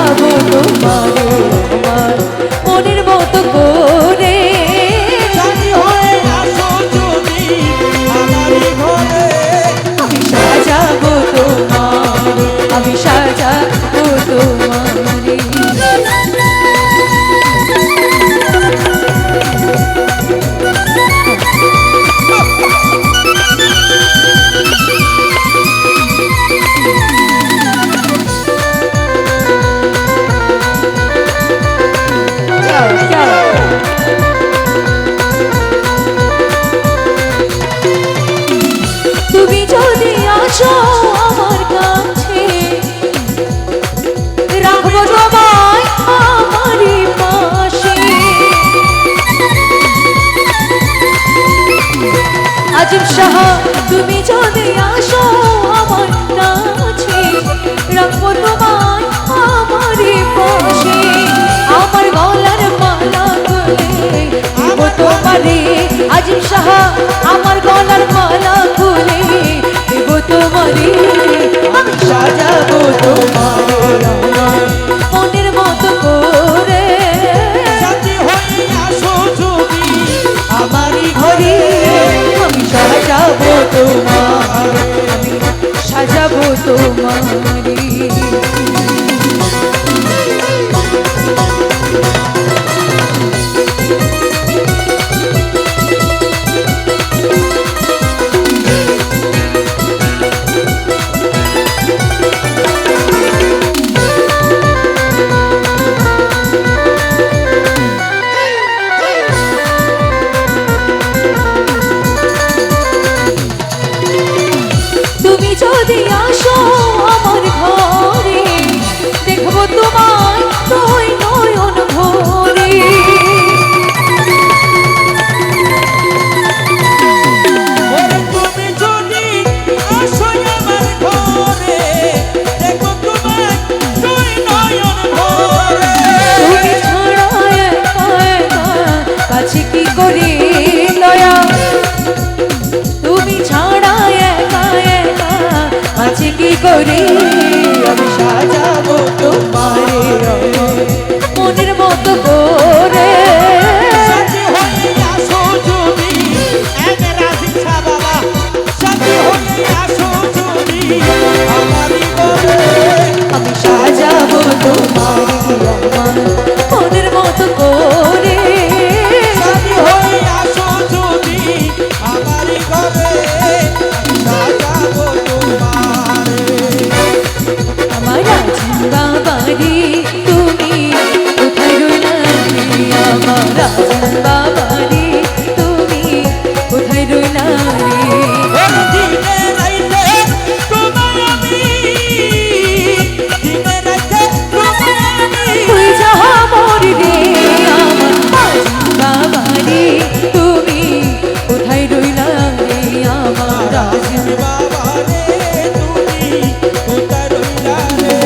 সাজাবো তোমারে আমার মনের মতো করে। সাথী হয়ে আসো যদি আমারই ঘরে। আমি সাজাবো তোমারে, আমি সাজাবো তোমারে। তুমি যদি আসো আমার কাছে রাখবো তোমায় আমারই পাশে। আজিম সাহা তুমি যদি আসো আমার কাছে রাখবো তোমায় আমারই পাশে। আমার গলার মালা খুলে দেবো তোমারে। আজিম সাহা আমার গলার মালা খুলে দেবো তোমারে। আমি সাজাবো তোমারে আমার মনের মতো করে। সাথী হয়ে আসো যদি আমারই ঘরে আমি সাজাবো তোমার, আমি সাজাবো তোমারে। তুমি যদি আসো আমার ঘরে দেখবো তোমায় তুই নয়ন ভরে। ওরে তুমি যদি আসো আমার ঘরে, দেখো তোমায় দুই নয়ন ভরে। তুমি ছাড়া একা একা কাছে কি করি দয়া। তুমি ছাড়া একা একা কাছে কি করি। আমি সাজাবো তোমারে আমার মনের মতো করে। সাথী হয়ে আসো যদি এক রাজি বাবা। সাথী হয়ে আসো যদি আমারই ঘরে। আমি সাজাবো তোমারে আমার মনের মতো করে। সাথী হয়ে আসো যদি আমারই ঘরে। সাজাবো তোমারে। আমার রাজা বাড়ি তুমি কোথায় রইলা রে? আমার রাজা বাড়ি তুমি কোথায় রইলা রে? ওরে দিনে রাইতে তোমায় আমি, দিনে রাইতে তোমায় আমি। তুই যাহা মোর রে আমার রাজা বাড়ি তুমি কোথায় রইলা রে? আমার রাজা বাবা রে তুমি কোথায় রইলা রে।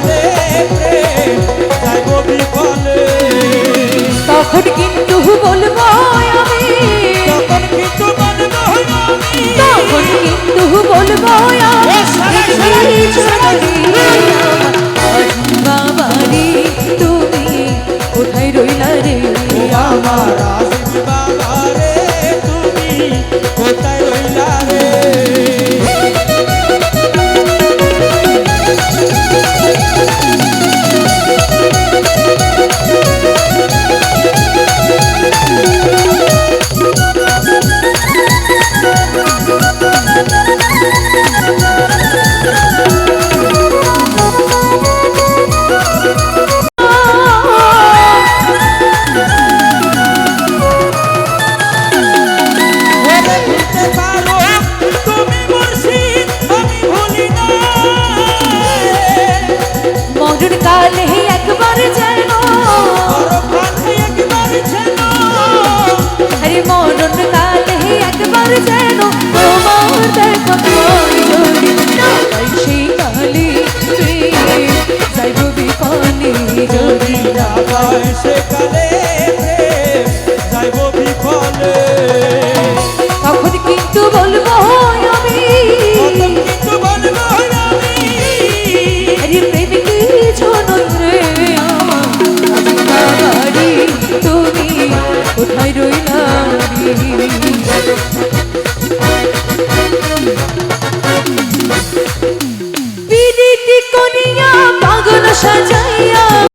রে প্রেম যাইব বিফলে তখন কিন্তু বলবো আমি, তখন কিন্তু বলবো আমি তখন কিন্তু বলবো আমি, এ সারা, সারা, এই জননী সারা। আমার